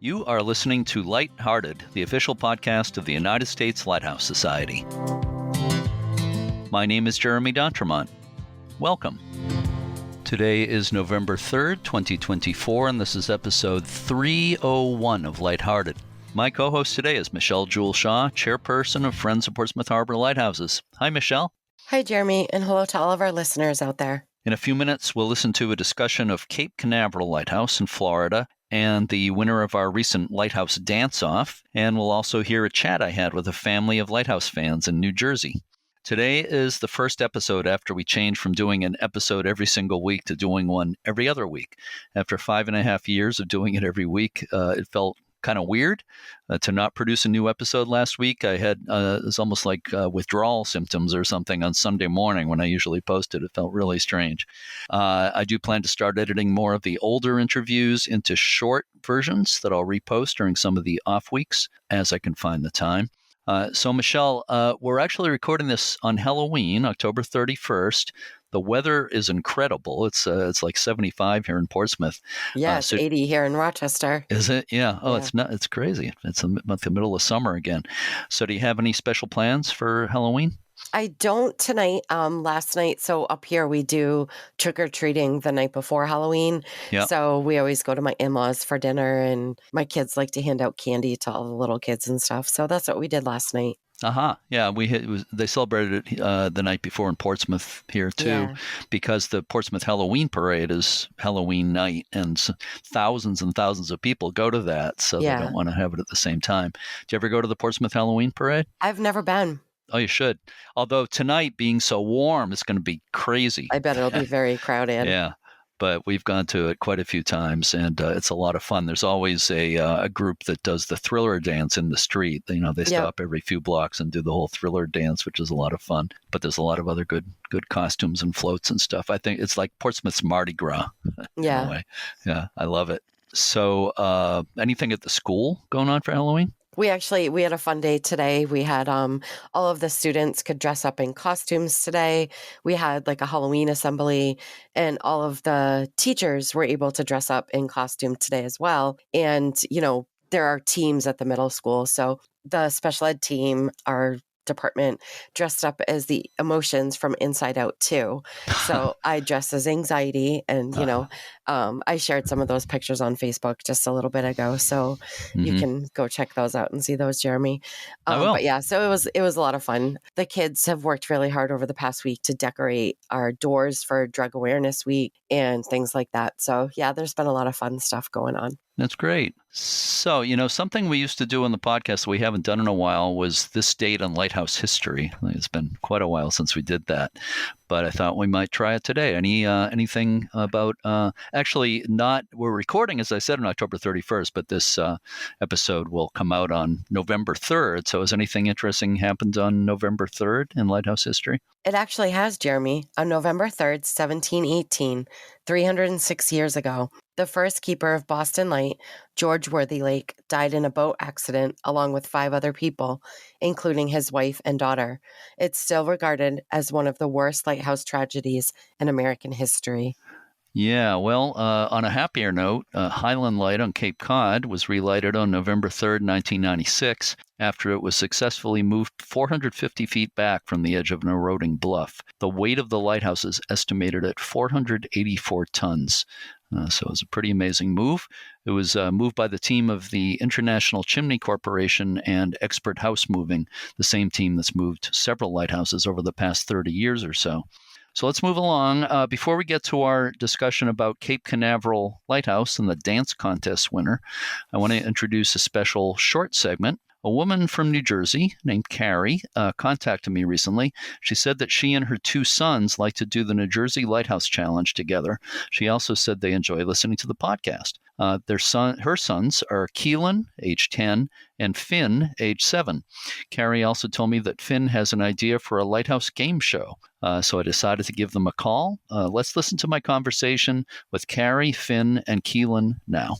You are listening to Lighthearted, the official podcast of the United States Lighthouse Society. My name is Jeremy D'Entremont. Welcome. Today is November 3rd, 2024, and this is episode 301 of Lighthearted. My co-host today is Michelle Jewel Shaw, chairperson of Friends of Portsmouth Harbor Lighthouses. Hi, Michelle. Hi, Jeremy, and hello to all of our listeners out there. In a few minutes, we'll listen to a discussion of Cape Canaveral Lighthouse in Florida and the winner of our recent Lighthouse Dance Off, and we'll also hear a chat I had with a family of Lighthouse fans in New Jersey. Today is the first episode after we changed from doing an episode every single week to doing one every other week. After 5.5 years of doing it every week, it felt kind of weird to not produce a new episode last week. I had it was almost like withdrawal symptoms or something on Sunday morning when I usually posted. It felt really strange. I do plan to start editing more of the older interviews into short versions that I'll repost during some of the off weeks as I can find the time. So, Michelle, we're actually recording this on Halloween, October 31st. The weather is incredible. It's like 75 here in Portsmouth. Yeah, it's 80 here in Rochester. Is it? Yeah. Oh, Yeah. It's crazy. It's the middle of summer again. So do you have any special plans for Halloween? I don't tonight. Last night, so up here we do trick-or-treating the night before Halloween. Yeah. So we always go to my in-laws for dinner, and my kids like to hand out candy to all the little kids and stuff. So that's what we did last night. Yeah, they celebrated it the night before in Portsmouth here too, Yeah. because the Portsmouth Halloween Parade is Halloween night, and thousands and thousands of people go to that, so Yeah. they don't want to have it at the same time. Do you ever go to the Portsmouth Halloween Parade? I've never been. Oh, you should. Although tonight being so warm, it's going to be crazy. I bet it'll be very crowded. Yeah. But we've gone to it quite a few times, and it's a lot of fun. There's always a group that does the Thriller dance in the street. They stop every few blocks and do the whole Thriller dance, which is a lot of fun. But there's a lot of other good costumes and floats and stuff. I think it's like Portsmouth's Mardi Gras. Yeah. In a way. Yeah, I love it. So anything at the school going on for Halloween? We had a fun day today. We had all of the students could dress up in costumes today. We had like a Halloween assembly, and all of the teachers were able to dress up in costume today as well. And, there are teams at the middle school. So the special ed team, our department, dressed up as the emotions from Inside Out too. So I dressed as anxiety, and I shared some of those pictures on Facebook just a little bit ago, so you can go check those out and see those, Jeremy. I will. But yeah, so it was a lot of fun. The kids have worked really hard over the past week to decorate our doors for Drug Awareness Week and things like that. So yeah, there's been a lot of fun stuff going on. That's great. So, something we used to do on the podcast that we haven't done in a while was this date on Lighthouse history. It's been quite a while since we did that, but I thought we might try it today. Anything about, we're recording, as I said, on October 31st, but this episode will come out on November 3rd. So has anything interesting happened on November 3rd in Lighthouse history? It actually has, Jeremy. On November 3rd, 1718, 306 years ago, the first keeper of Boston Light, George Worthylake, died in a boat accident along with 5 other people, including his wife and daughter. It's still regarded as one of the worst lighthouse tragedies in American history. Yeah, well, on a happier note, Highland Light on Cape Cod was relighted on November 3rd, 1996, after it was successfully moved 450 feet back from the edge of an eroding bluff. The weight of the lighthouse is estimated at 484 tons. So it was a pretty amazing move. It was moved by the team of the International Chimney Corporation and Expert House Moving, the same team that's moved several lighthouses over the past 30 years or so. So let's move along. Before we get to our discussion about Cape Canaveral Lighthouse and the dance contest winner, I want to introduce a special short segment. A woman from New Jersey named Carrie contacted me recently. She said that she and her 2 sons like to do the New Jersey Lighthouse Challenge together. She also said they enjoy listening to the podcast. Her sons are Keelan, age 10, and Finn, age 7. Carrie also told me that Finn has an idea for a lighthouse game show. So I decided to give them a call. Let's listen to my conversation with Carrie, Finn, and Keelan now.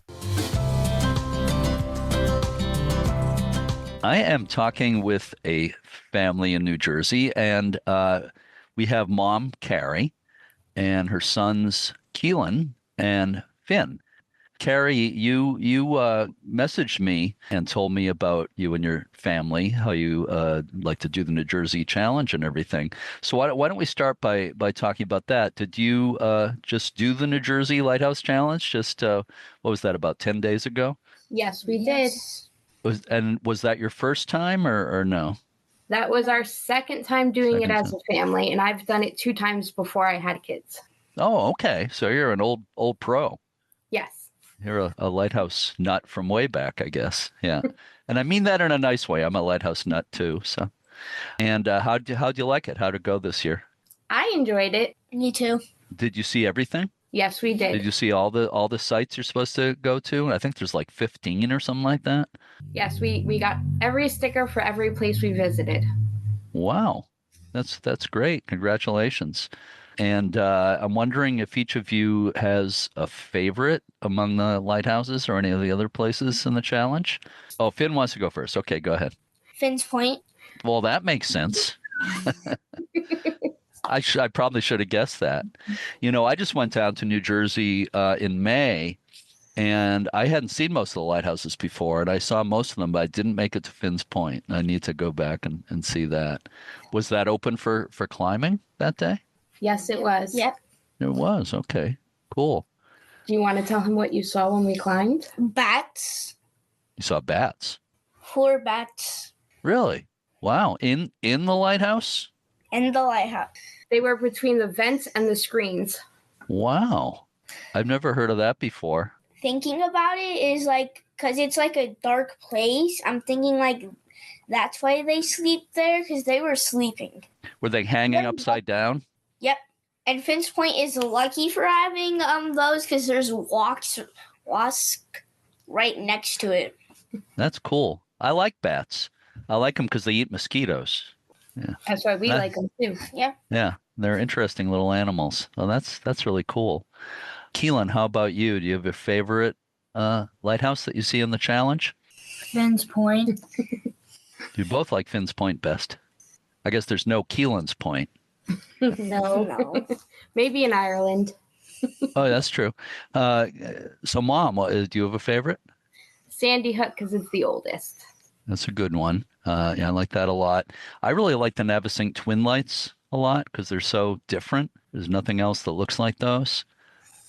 I am talking with a family in New Jersey, and we have Mom, Carrie, and her sons, Keelan and Finn. Carrie, you messaged me and told me about you and your family, how you like to do the New Jersey Challenge and everything. So why don't we start by talking about that? Did you just do the New Jersey Lighthouse Challenge? Just what was that, about 10 days ago? Yes, we did. Was that your first time or no? That was our second time doing Second it as time. a family, and I've done it 2 times before I had kids. Oh, okay. So you're an old pro. Yes. You're a lighthouse nut from way back, I guess. Yeah. And I mean that in a nice way. I'm a lighthouse nut too. So, and how'd you like it? How'd it go this year? I enjoyed it. Me too. Did you see everything? Yes, we did. Did you see all the sites you're supposed to go to? I think there's like 15 or something like that. Yes, we got every sticker for every place we visited. Wow. That's great. Congratulations. And I'm wondering if each of you has a favorite among the lighthouses or any of the other places in the challenge. Oh, Finn wants to go first. Okay, go ahead. Finn's Point. Well, that makes sense. I probably should have guessed that. I just went down to New Jersey in May, and I hadn't seen most of the lighthouses before, and I saw most of them, but I didn't make it to Finn's Point. I need to go back and see that. Was that open for climbing that day? Yes, it was. Yep. It was. Okay, cool. Do you want to tell him what you saw when we climbed? Bats. You saw bats? 4 bats Really? Wow. In the lighthouse? in the lighthouse. They were between the vents and the screens. Wow. I've never heard of that before. Thinking about it is like, because it's like a dark place, I'm thinking like that's why they sleep there, because they were sleeping. Were they hanging upside down? Yep. And Finn's Point is lucky for having those, because there's wasp right next to it. That's cool. I like bats. I like them because they eat mosquitoes. Yeah. That's why we like them too. Yeah. Yeah, they're interesting little animals. Well, that's really cool. Keelan, how about you? Do you have a favorite lighthouse that you see in the challenge? Finn's Point. You both like Finn's Point best. I guess there's no Keelan's Point. No. Maybe in Ireland. Oh, that's true. So, Mom, do you have a favorite? Sandy Hook, because it's the oldest. That's a good one. Yeah, I like that a lot. I really like the Navesink Twin Lights a lot because they're so different. There's nothing else that looks like those.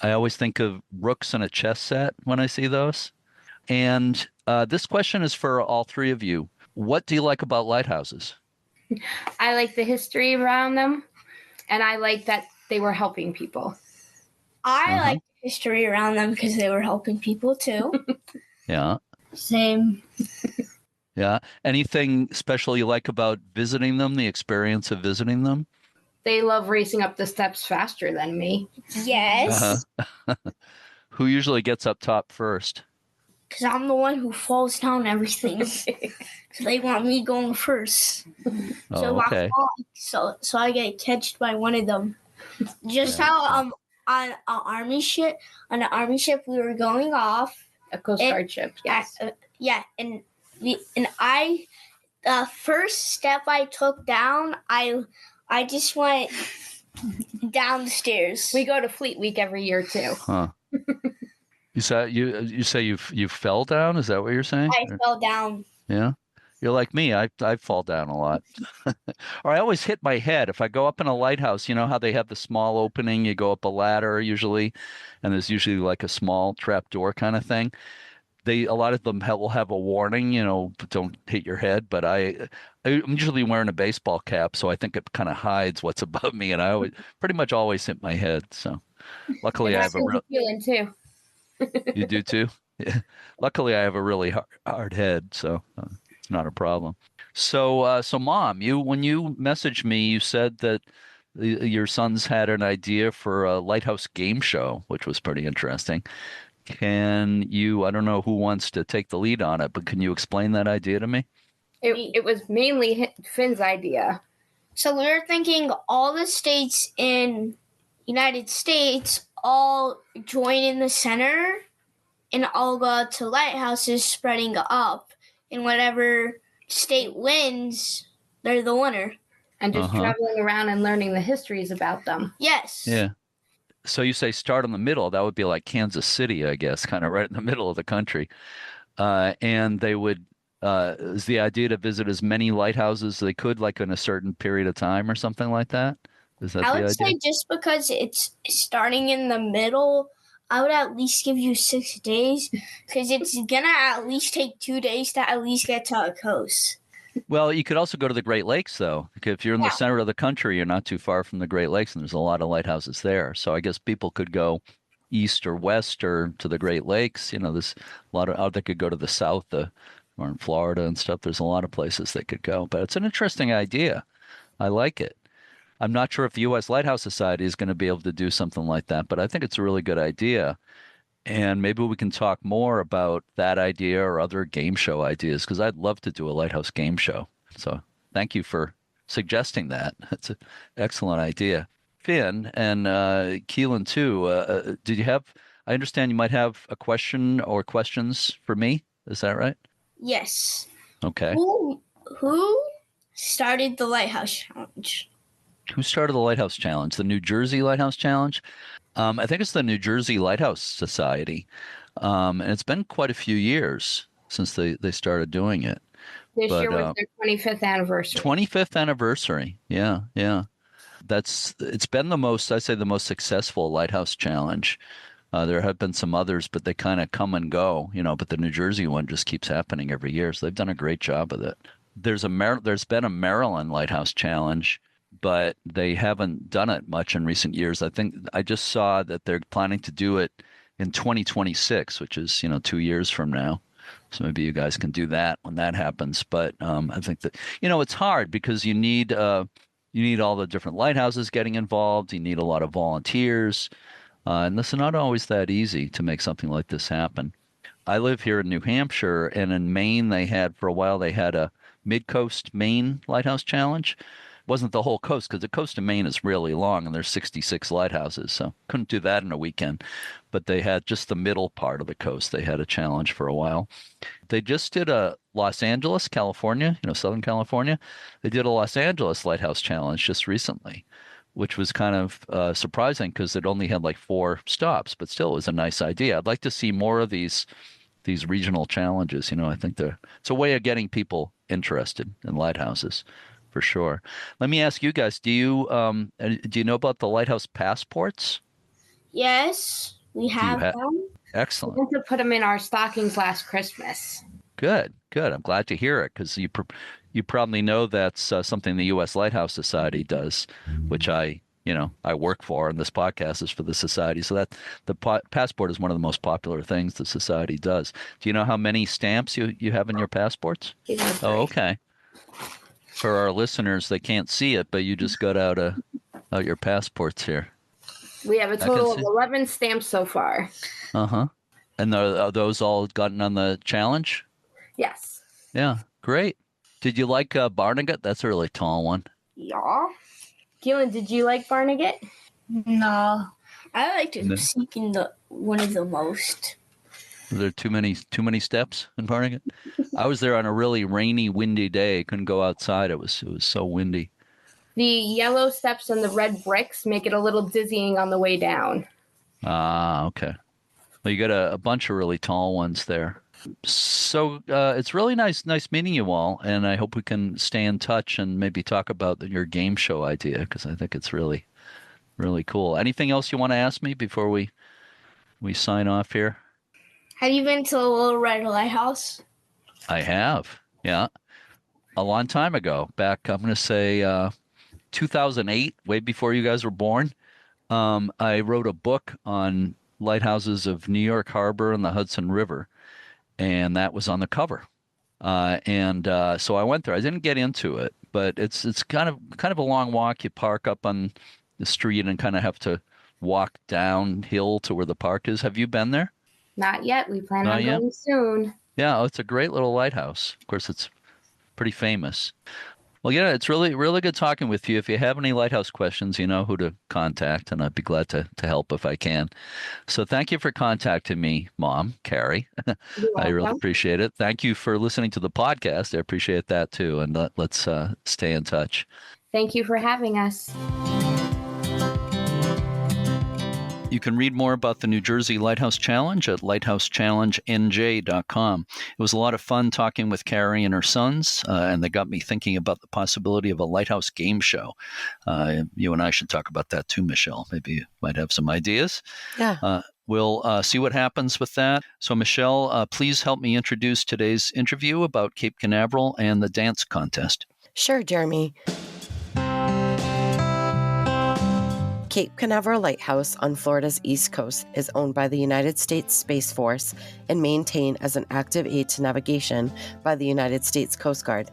I always think of rooks in a chess set when I see those. And this question is for all three of you. What do you like about lighthouses? I like the history around them, and I like that they were helping people. I like the history around them because they were helping people too. Yeah. Same. Yeah. Anything special you like about visiting them, the experience of visiting them? They love racing up the steps faster than me. Yes. Who usually gets up top first? Because I'm the one who falls down everything. So they want me going first. So Oh, okay. So I get catched by one of them. Just how on an army ship we were going off. A Coast Guard ship, yes. And I the first step I took down, I just went down the stairs. We go to Fleet Week every year too. Huh. You say you fell down? Is that what you're saying? I fell down. Yeah. You're like me. I fall down a lot. Or I always hit my head. If I go up in a lighthouse, you know how they have the small opening, you go up a ladder usually, and there's usually like a small trap door kind of thing. A lot of them will have a warning, don't hit your head, but I'm usually wearing a baseball cap, so I think it kind of hides what's above me, and I pretty much always hit my head. So luckily I have a feeling too. You do too? Yeah. Luckily I have a really hard head, so it's not a problem. So Mom, when you messaged me, you said that your sons had an idea for a lighthouse game show, which was pretty interesting. I don't know who wants to take the lead on it, but can you explain that idea to me? It was mainly Finn's idea. So we were thinking all the states in United States all join in the center and all go to lighthouses spreading up. And whatever state wins, they're the winner. And just traveling around and learning the histories about them. Yes. Yeah. So you say start in the middle. That would be like Kansas City, I guess, kind of right in the middle of the country. And they would, is the idea to visit as many lighthouses as they could, like in a certain period of time or something like that? Is that I the would idea? say just because it's starting in the middle, I would at least give you 6 days because it's going to at least take 2 days to at least get to a coast. Well, you could also go to the Great Lakes, though. If you're in the Yeah. center of the country, you're not too far from the Great Lakes, and there's a lot of lighthouses there. So I guess people could go east or west or to the Great Lakes. There's a lot of, they could go to the south, or in Florida and stuff. There's a lot of places they could go. But it's an interesting idea. I like it. I'm not sure if the U.S. Lighthouse Society is going to be able to do something like that, but I think it's a really good idea. And maybe we can talk more about that idea or other game show ideas, because I'd love to do a lighthouse game show. So thank you for suggesting that. That's an excellent idea. Finn and Keelan too. Did you have, I understand you might have a question or questions for me. Is that right? Yes. Okay. Who started the Lighthouse Challenge? Who started the Lighthouse Challenge? The New Jersey Lighthouse Challenge? I think it's the New Jersey Lighthouse Society. And it's been quite a few years since they started doing it. This year was their 25th anniversary. 25th anniversary. Yeah, yeah. It's been the most successful Lighthouse Challenge. There have been some others, but they kind of come and go, but the New Jersey one just keeps happening every year. So they've done a great job with it. There's been a Maryland Lighthouse Challenge, but they haven't done it much in recent years. I think I just saw that they're planning to do it in 2026, which is, 2 years from now. So maybe you guys can do that when that happens. But I think that, it's hard because you need all the different lighthouses getting involved. You need a lot of volunteers. And this is not always that easy to make something like this happen. I live here in New Hampshire, and in Maine, for a while, they had a Mid-Coast Maine Lighthouse Challenge. It wasn't the whole coast, because the coast of Maine is really long, and there's 66 lighthouses, so couldn't do that in a weekend. But they had just the middle part of the coast. They had a challenge for a while. They just did a Los Angeles, California, Southern California. They did a Los Angeles Lighthouse Challenge just recently, which was kind of surprising because it only had like 4 stops, but still it was a nice idea. I'd like to see more of these regional challenges. I think it's a way of getting people interested in lighthouses, for sure. Let me ask you guys: do you know about the lighthouse passports? Yes, we have them. Excellent. We went to put them in our stockings last Christmas. Good. I'm glad to hear it, because you probably know that's something the U.S. Lighthouse Society does, which I work for, and this podcast is for the society. So that the passport is one of the most popular things the society does. Do you know how many stamps you have in your passports? Oh, okay. For our listeners, they can't see it, but you just got out your passports here. We have a total of 11 stamps so far. Uh-huh. And are those all gotten on the challenge? Yes. Yeah, great. Did you like Barnegat? That's a really tall one. Yeah. Keelan, did you like Barnegat? No. I liked Seeking the one of the most. Were there too many steps in Barnegat? I was there on a really rainy, windy day. Couldn't go outside. It was so windy. The yellow steps and the red bricks make it a little dizzying on the way down. Ah, okay. Well, you got a bunch of really tall ones there. So it's really nice meeting you all, and I hope we can stay in touch and maybe talk about your game show idea, because I think it's really, really cool. Anything else you want to ask me before we sign off here? Have you been to the Little Red Lighthouse? I have, yeah. A long time ago, back, I'm going to say 2008, way before you guys were born. I wrote a book on lighthouses of New York Harbor and the Hudson River, and that was on the cover. So I went there. I didn't get into it, but it's kind of a long walk. You park up on the street and kind of have to walk downhill to where the park is. Have you been there? Not yet. We plan on going soon. Yeah, it's a great little lighthouse. Of course, it's pretty famous. Well, yeah, it's really, really good talking with you. If you have any lighthouse questions, you know who to contact, and I'd be glad to help if I can. So thank you for contacting me, Mom, Carrie. I really appreciate it. Thank you for listening to the podcast. I appreciate that too. And let's stay in touch. Thank you for having us. You can read more about the New Jersey Lighthouse Challenge at lighthousechallengenj.com. It was a lot of fun talking with Carrie and her sons, and they got me thinking about the possibility of a lighthouse game show. You and I should talk about that too, Michelle. Maybe you might have some ideas. Yeah. We'll see what happens with that. So, Michelle, please help me introduce today's interview about Cape Canaveral and the dance contest. Sure, Jeremy. Cape Canaveral Lighthouse on Florida's East Coast is owned by the United States Space Force and maintained as an active aid to navigation by the United States Coast Guard.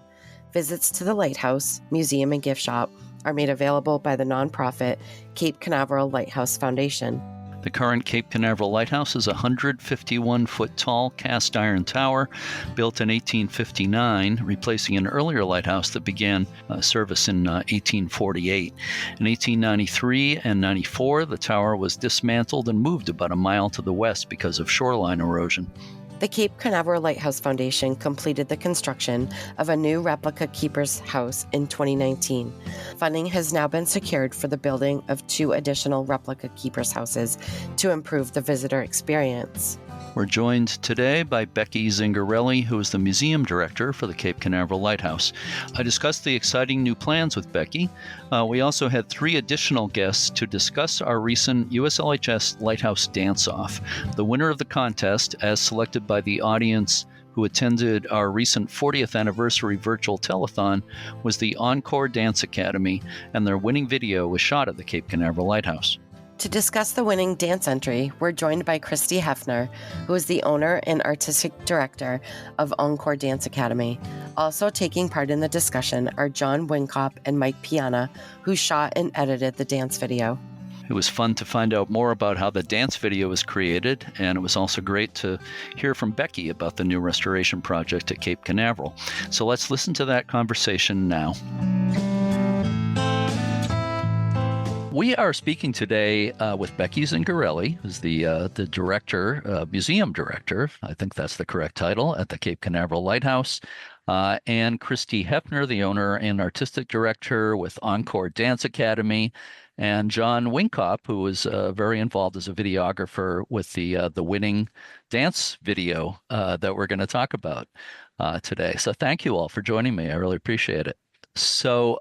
Visits to the lighthouse, museum, and gift shop are made available by the nonprofit Cape Canaveral Lighthouse Foundation. The current Cape Canaveral Lighthouse is a 151-foot-tall cast-iron tower built in 1859, replacing an earlier lighthouse that began service in 1848. In 1893 and 94, the tower was dismantled and moved about a mile to the west because of shoreline erosion. The Cape Canaveral Lighthouse Foundation completed the construction of a new replica keeper's house in 2019. Funding has now been secured for the building of 2 additional replica keeper's houses to improve the visitor experience. We're joined today by Becky Zingarelli, who is the museum director for the Cape Canaveral Lighthouse. I discussed the exciting new plans with Becky. We also had 3 additional guests to discuss our recent USLHS Lighthouse Dance Off. The winner of the contest, as selected by the audience who attended our recent 40th anniversary virtual telethon, was the Encore Dance Academy, and their winning video was shot at the Cape Canaveral Lighthouse. To discuss the winning dance entry, we're joined by Kristy Hefner, who is the owner and artistic director of Encore Dance Academy. Also taking part in the discussion are John Winkopp and Mike Piana, who shot and edited the dance video. It was fun to find out more about how the dance video was created, and it was also great to hear from Becky about the new restoration project at Cape Canaveral. So let's listen to that conversation now. We are speaking today with Becky Zingarelli, who's the director, museum director, I think that's the correct title, at the Cape Canaveral Lighthouse, and Kristy Hefner, the owner and artistic director with Encore Dance Academy, and John Winkopp, who was very involved as a videographer with the winning dance video that we're going to talk about today. So thank you all for joining me. I really appreciate it. So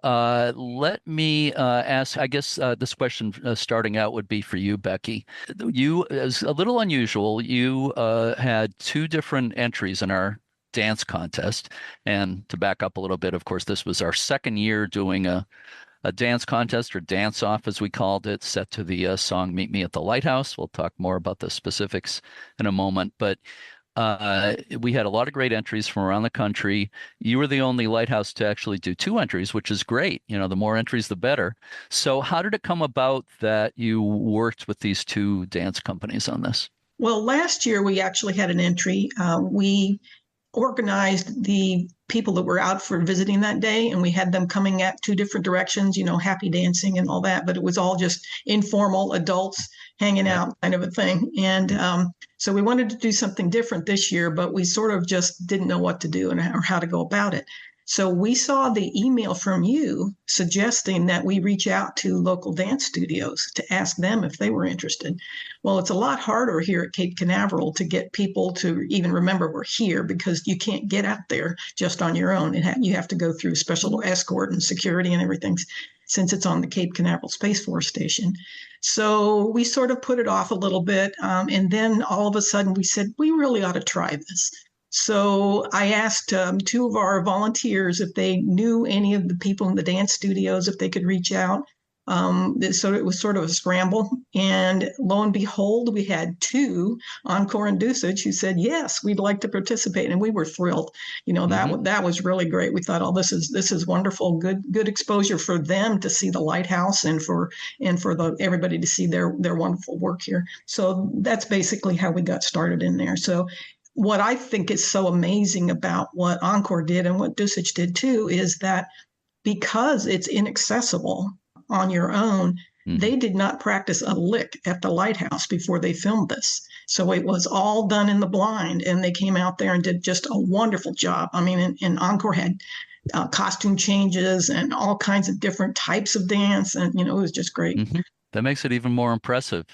let me ask, I guess this question starting out would be for you, Becky. You, as a little unusual, you had 2 different entries in our dance contest. And to back up a little bit, of course, this was our 2nd year doing a dance contest, or dance off as we called it, set to the song Meet Me at the Lighthouse. We'll talk more about the specifics in a moment. But we had a lot of great entries from around the country. You were the only lighthouse to actually do 2 entries, which is great. You know, the more entries, the better. So how did it come about that you worked with these 2 dance companies on this? Well, last year we actually had an entry. We organized the people that were out for visiting that day, and we had them coming at 2 different directions, you know, happy dancing and all that, but it was all just informal adults hanging out kind of a thing. And so we wanted to do something different this year, but we sort of just didn't know what to do or how to go about it. So we saw the email from you suggesting that we reach out to local dance studios to ask them if they were interested. Well, it's a lot harder here at Cape Canaveral to get people to even remember we're here, because you can't get out there just on your own. You have to go through special escort and security and everything, since it's on the Cape Canaveral Space Force Station. So we sort of put it off a little bit. And then all of a sudden we said, we really ought to try this. So I asked 2 of our volunteers if they knew any of the people in the dance studios, if they could reach out. So it was sort of a scramble. And lo and behold, we had 2, Encore and Dusage, who said, yes, we'd like to participate. And we were thrilled. You know, that was really great. We thought, oh, this is wonderful, good exposure for them to see the lighthouse, and for everybody to see their wonderful work here. So that's basically how we got started in there. So what I think is so amazing about what Encore did and what Dusage did too is that because it's inaccessible on your own, they did not practice a lick at the lighthouse before they filmed this. So it was all done in the blind, and they came out there and did just a wonderful job. I mean, and Encore had costume changes and all kinds of different types of dance, and, you know, it was just great. That makes it even more impressive.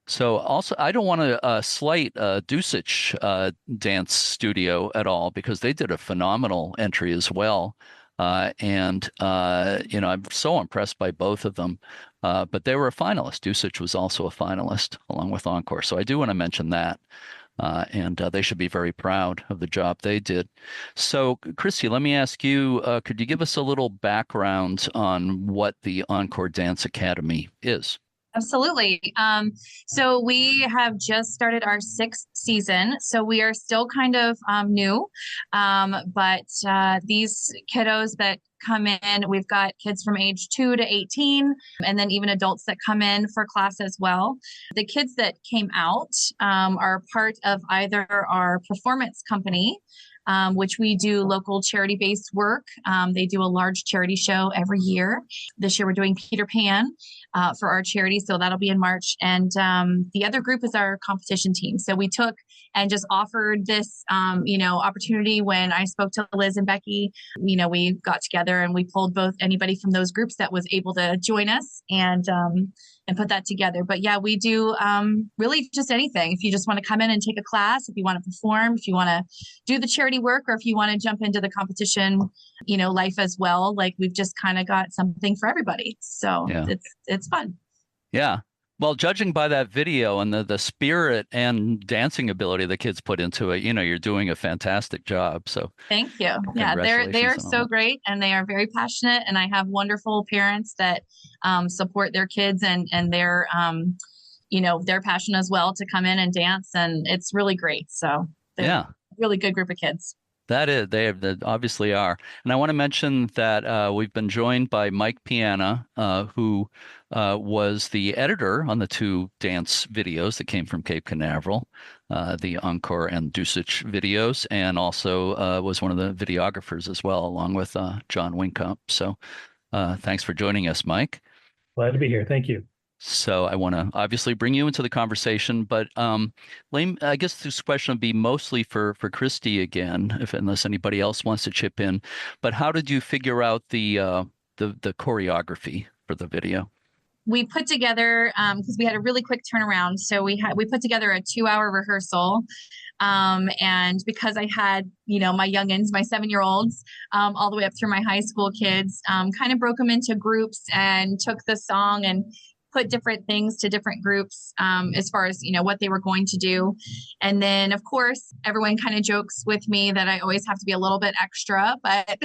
So also, I don't want to slight Dusich Dance Studio at all because they did a phenomenal entry as well. And I'm so impressed by both of them. But they were a finalist. Dusich was also a finalist along with Encore. So I do want to mention that. And they should be very proud of the job they did. So, Kristy, let me ask you, could you give us a little background on what the Encore Dance Academy is? Absolutely. So we have just started our 6th season. So we are still kind of new. But these kiddos that come in, we've got kids from age 2 to 18, and then even adults that come in for class as well. The kids that came out are part of either our performance company, which we do local charity-based work. They do a large charity show every year. This year we're doing Peter Pan for our charity, so that'll be in March. And the other group is our competition team. So we took and just offered this, opportunity when I spoke to Liz and Becky. We got together and we pulled both anybody from those groups that was able to join us and put that together. But yeah, we do really just anything. If you just want to come in and take a class, if you want to perform, if you want to do the charity work, or if you want to jump into the competition, life as well, like we've just kind of got something for everybody. So Yeah. it's fun. Yeah. Well, judging by that video and the spirit and dancing ability the kids put into it, you're doing a fantastic job. So thank you. Yeah, they are congratulations on so that. great, and they are very passionate. And I have wonderful parents that support their kids, and they're their passion as well to come in and dance, and it's really great. So they're a really good group of kids. They obviously are. And I want to mention that we've been joined by Mike Piana, who was the editor on the 2 dance videos that came from Cape Canaveral, the Encore and Dusich videos, and also was one of the videographers as well, along with John Winkopp. So thanks for joining us, Mike. Glad to be here. Thank you. So I want to obviously bring you into the conversation, but I guess this question would be mostly for Kristy again, unless anybody else wants to chip in. But how did you figure out the choreography for the video? We put together because we had a really quick turnaround, so we put together a 2-hour rehearsal. And because I had, my youngins, my 7-year-olds, all the way up through my high school kids, kind of broke them into groups and took the song and put different things to different groups as far as, what they were going to do. And then, of course, everyone kind of jokes with me that I always have to be a little bit extra, but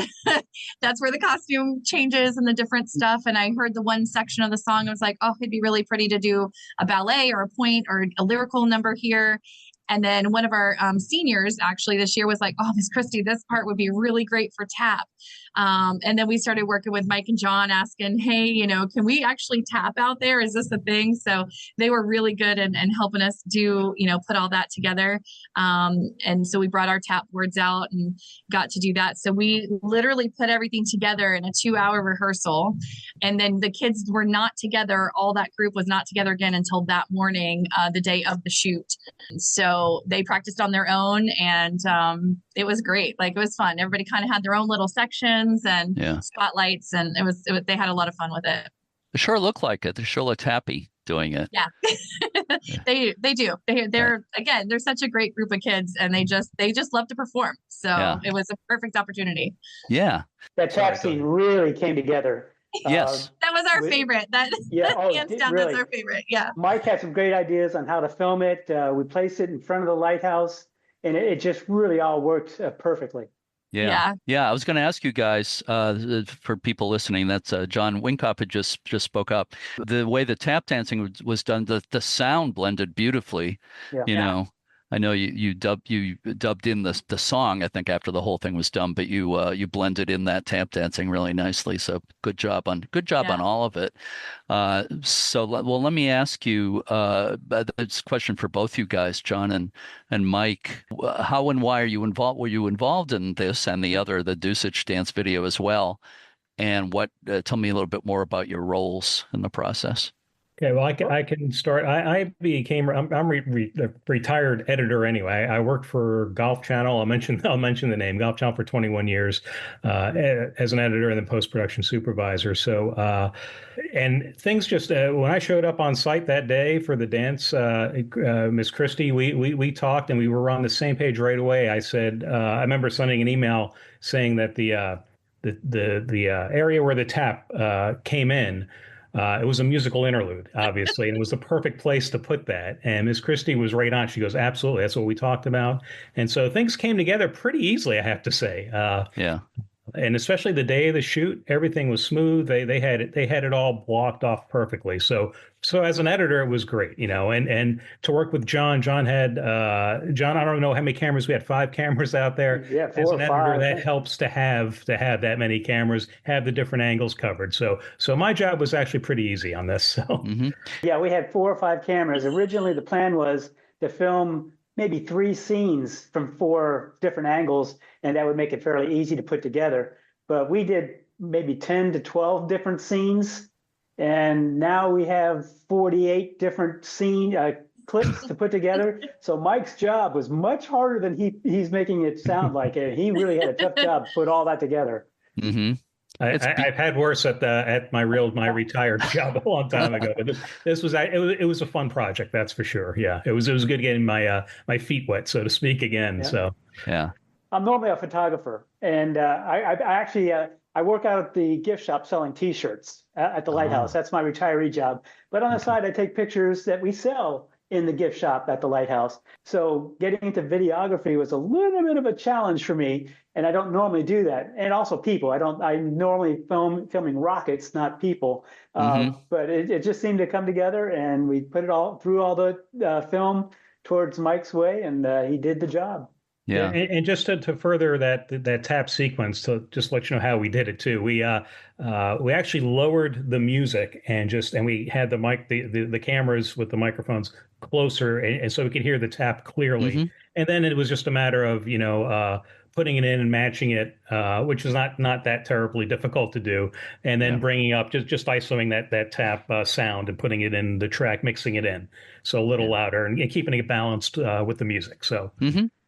that's where the costume changes and the different stuff. And I heard the one section of the song. I was like, oh, it'd be really pretty to do a ballet or a point or a lyrical number here. And then one of our seniors actually this year was like, oh, Miss Kristy, this part would be really great for tap. And then we started working with Mike and John asking, hey, can we actually tap out there? Is this a thing? So they were really good in helping us do, put all that together. And so we brought our tap boards out and got to do that. So we literally put everything together in a 2-hour rehearsal. And then the kids were not together. All that group was not together again until that morning, the day of the shoot. So they practiced on their own, and it was great. Like, it was fun. Everybody kind of had their own little sections and spotlights, and they had a lot of fun with it. They sure look like it. They sure look happy doing it. Yeah, they do. They're such a great group of kids, and they just love to perform. So it was a perfect opportunity. Yeah, that tap scene really came together. Yes, that was our favorite. Hands down, really. That's our favorite. Yeah, Mike had some great ideas on how to film it. We placed it in front of the lighthouse, and it just really all worked perfectly. Yeah. I was going to ask you guys, for people listening, that's John Winkopp had just spoke up. The way the tap dancing was done, the sound blended beautifully. Yeah. I know you dubbed in the song, I think, after the whole thing was done, but you blended in that tap dancing really nicely. So good job on all of it. Let me ask you this question for both you guys, John and Mike. How and why are you involved? Were you involved in this and the Dusich dance video as well? And tell me a little bit more about your roles in the process. Okay, well, I can start. I'm a retired editor anyway. I worked for Golf Channel. I'll mention the name Golf Channel for 21 years as an editor and then post-production supervisor. So and things just when I showed up on site that day for the dance, Miss Kristy, we talked and we were on the same page right away. I said I remember sending an email saying that the area where the tap came in. It was a musical interlude, obviously, and it was the perfect place to put that. And Miss Kristy was right on. She goes, absolutely, that's what we talked about. And so things came together pretty easily, I have to say. Yeah. And especially the day of the shoot, everything was smooth. They had it all blocked off perfectly. So as an editor, it was great, and to work with John. John, I don't know how many cameras we had, 5 cameras out there. Yeah, As 4 an or editor, 5. that helps to have that many cameras, have the different angles covered. So my job was actually pretty easy on this. So Yeah, we had 4 or 5 cameras. Originally, the plan was to film maybe 3 scenes from 4 different angles, and that would make it fairly easy to put together. But we did maybe 10 to 12 different scenes, and now we have 48 different scene clips to put together. So Mike's job was much harder than he's making it sound like. He really had a tough job to put all that together. Mm-hmm. I've had worse at my retired job a long time ago, but this was it was a fun project, that's for sure. Yeah, it was good getting my feet wet, so to speak, again. Yeah. So Yeah. I'm normally a photographer, and I actually I work out at the gift shop selling T-shirts at the Lighthouse. That's my retiree job. But on the side, I take pictures that we sell in the gift shop at the Lighthouse. So getting into videography was a little bit of a challenge for me, and I don't normally do that. And also people. I'm normally filming rockets, not people. But it just seemed to come together, and we put it all through all the film towards Mike's way, and he did the job. Yeah. And just to further that tap sequence, to just let you know how we did it too. We actually lowered the music and we had the cameras with the microphones closer, and so we could hear the tap clearly. And then it was just a matter of putting it in and matching it, which is not that terribly difficult to do, and then bringing up just isoing that tap sound and putting it in the track, mixing it in so a little louder and keeping it balanced with the music. So.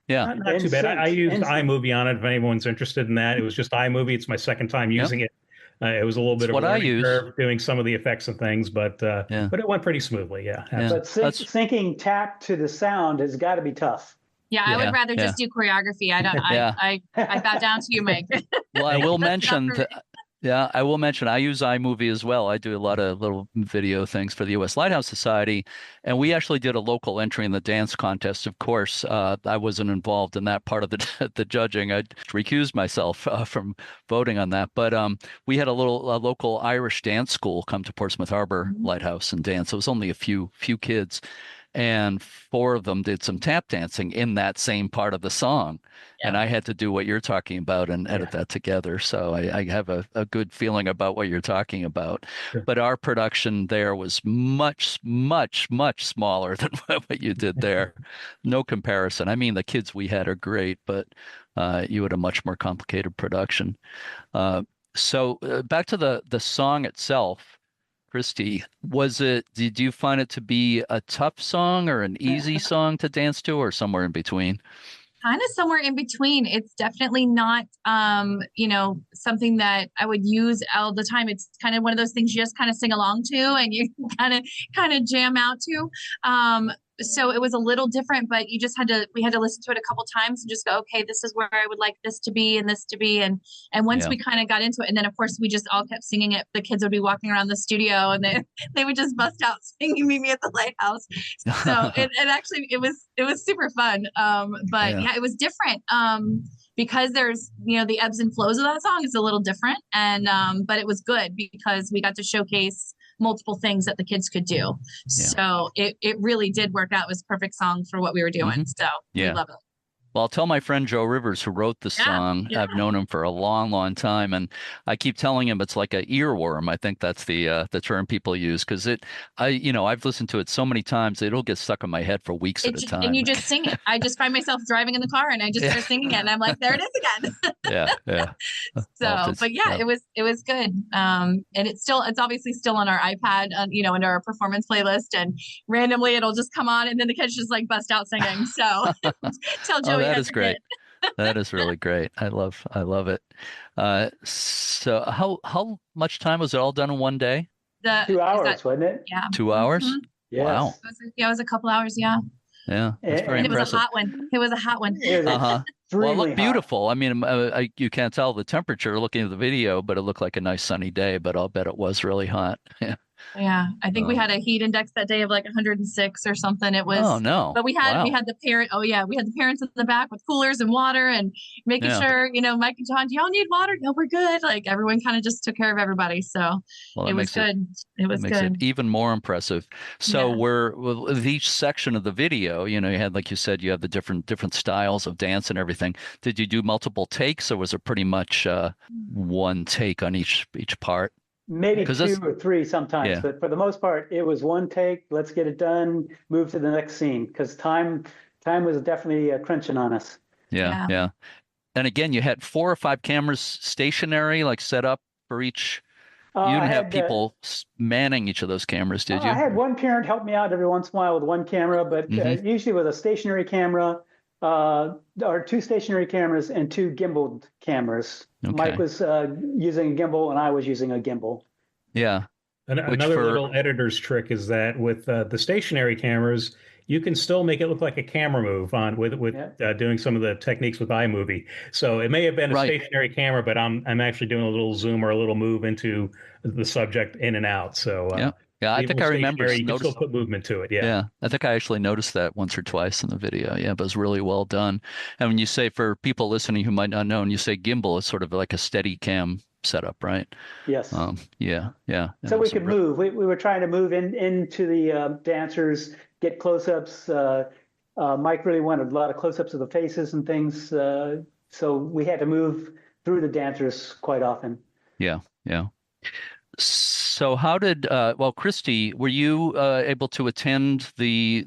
Yeah. Not too bad. I used iMovie on it if anyone's interested in that. It was just iMovie. It's my second time using it. It was a little bit of a learning curve doing some of the effects and things, but it went pretty smoothly. Yeah. But syncing tap to the sound has got to be tough. Yeah, I would rather just do choreography. I bow down to you, Mike. Well, I will mention that. Yeah, I will mention I use iMovie as well. I do a lot of little video things for the U.S. Lighthouse Society, and we actually did a local entry in the dance contest. Of course, I wasn't involved in that part of the judging. I recused myself from voting on that. But we had a local Irish dance school come to Portsmouth Harbor Lighthouse and dance. It was only a few kids, and 4 of them did some tap dancing in that same part of the song. And I had to do what you're talking about and edit that together. So I have a good feeling about what you're talking about. Sure. But our production there was much, much, much smaller than what you did there. No comparison. I mean, the kids we had are great, but you had a much more complicated production. So back to the song itself. Kristy, did you find it to be a tough song or an easy song to dance to, or somewhere in between? Kind of somewhere in between. It's definitely not, something that I would use all the time. It's kind of one of those things you just kind of sing along to and you kind of jam out to. So it was a little different, but we had to listen to it a couple times and just go, okay, this is where I would like this to be and this to be. And once we kind of got into it, and then of course we just all kept singing it. The kids would be walking around the studio and they would just bust out singing Meet Me at the Lighthouse. So it was super fun. But it was different. Because there's, the ebbs and flows of that song is a little different. And, but it was good because we got to showcase multiple things that the kids could do. So it really did work out. It was a perfect song for what we were doing. So we love it. Well, I'll tell my friend Joe Rivers, who wrote the song. Yeah. I've known him for a long, long time, and I keep telling him it's like an earworm. I think that's the term people use because I've listened to it so many times it'll get stuck in my head for weeks at a time. And you just sing it. I just find myself driving in the car and I just start singing it, and I'm like, there it is again. Yeah. So, but yeah, it was good. And it's obviously still on our iPad, under our performance playlist, and randomly it'll just come on, and then the kids just like bust out singing. So tell Joey. That is great. That is really great. I love it. So how much time was it all done in one day? 2 hours, wasn't it? Yeah. 2 hours? Mm-hmm. Yes. Wow. It was a couple hours. Yeah. Yeah. That's very And impressive. it was a hot one. Well, it looked beautiful. I mean, you can't tell the temperature looking at the video, but it looked like a nice sunny day, but I'll bet it was really hot. Yeah. Yeah, I think we had a heat index that day of like 106 or something. It was. Oh no! But we had the parent. Oh yeah, we had the parents in the back with coolers and water and making sure Mike and John, do y'all need water? No, we're good. Like everyone kind of just took care of everybody. So it was good. It was good. Makes it even more impressive. So with each section of the video, you had, like you said, you have the different styles of dance and everything. Did you do multiple takes, or was it pretty much one take on each part? Maybe 2 or 3 sometimes, but for the most part, it was one take. Let's get it done. Move to the next scene because time was definitely crunching on us. Yeah. And again, you had 4 or 5 cameras stationary, like set up for each. You didn't have people manning each of those cameras, did you? I had one parent help me out every once in a while with one camera, but usually with a stationary camera, or 2 stationary cameras and 2 gimbaled cameras. Okay. Mike was using a gimbal and I was using a gimbal. Yeah. Another little editor's trick is that with the stationary cameras, you can still make it look like a camera move with doing some of the techniques with iMovie. So it may have been a stationary camera, but I'm actually doing a little zoom or a little move into the subject in and out. So yeah, I think I remember. You can still put movement to it. Yeah, I think I actually noticed that once or twice in the video. Yeah, but it was really well done. And when you say, for people listening who might not know, when you say gimbal, it's sort of like a steady cam setup, right? Yes. Yeah. So we could move. We were trying to move into the dancers, get close-ups. Mike really wanted a lot of close-ups of the faces and things. So we had to move through the dancers quite often. Yeah. So how did Kristy, were you able to attend the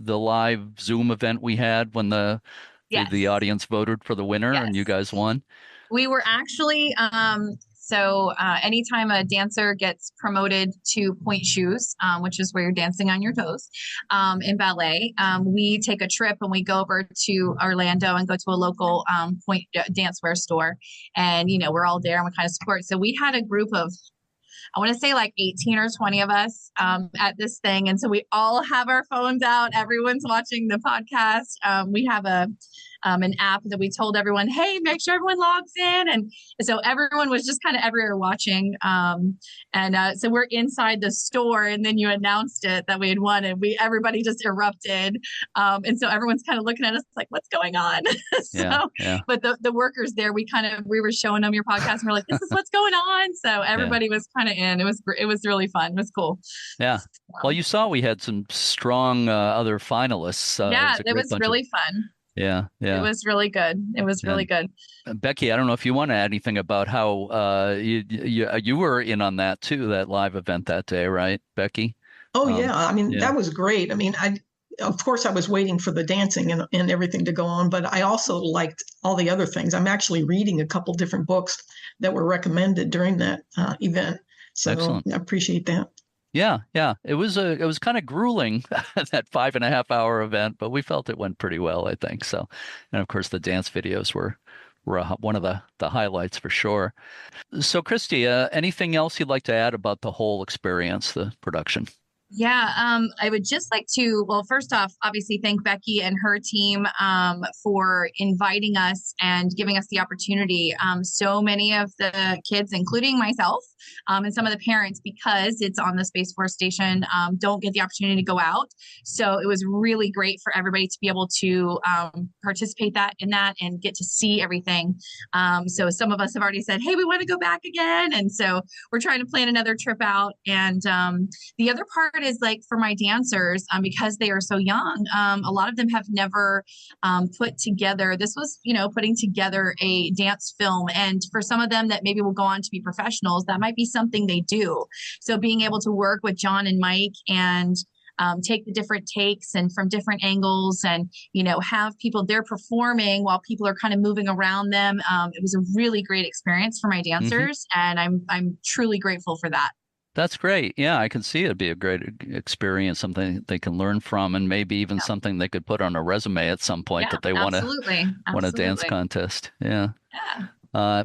live Zoom event we had when the audience voted for the winner and you guys won? We were actually anytime a dancer gets promoted to point shoes, which is where you're dancing on your toes in ballet, we take a trip and we go over to Orlando and go to a local point dancewear store, and we're all there and we kind of support. So we had a group of, I want to say like 18 or 20 of us at this thing. And so we all have our phones out. Everyone's watching the podcast. We have an app that we told everyone, hey, make sure everyone logs in. And so everyone was just kind of everywhere watching. So we're inside the store, and then you announced it that we had won, and everybody just erupted. And so everyone's kind of looking at us like, what's going on? But the workers there, we were showing them your podcast and we're like, this is what's going on. So everybody was kind of in. It was really fun. It was cool. Yeah. Well, you saw we had some strong other finalists. It was really fun. Yeah. It was really good. It was really good. Becky, I don't know if you want to add anything about how you were in on that too, that live event that day, right, Becky? Oh, yeah. I mean, that was great. I mean, of course, I was waiting for the dancing and everything to go on, but I also liked all the other things. I'm actually reading a couple different books that were recommended during that event. So excellent. I appreciate that. Yeah. It was kind of grueling, that 5.5 hour event, but we felt it went pretty well, I think. So, and of course the dance videos were one of the highlights for sure. So Kristy, anything else you'd like to add about the whole experience, the production? Yeah, I would just like to, well, first off, obviously thank Becky and her team for inviting us and giving us the opportunity. So many of the kids, including myself and some of the parents, because it's on the Space Force Station, don't get the opportunity to go out. So it was really great for everybody to be able to participate in that and get to see everything. So some of us have already said, hey, we want to go back again. And so we're trying to plan another trip out. And the other part hard is like for my dancers, because they are so young. A lot of them have never put together, this was, putting together a dance film. And for some of them that maybe will go on to be professionals, that might be something they do. So being able to work with John and Mike and take the different takes and from different angles and, have people there performing while people are kind of moving around them. It was a really great experience for my dancers. And I'm truly grateful for that. That's great. Yeah, I can see it'd be a great experience, something they can learn from, and maybe even something they could put on a resume at some point that they want a dance contest. Yeah.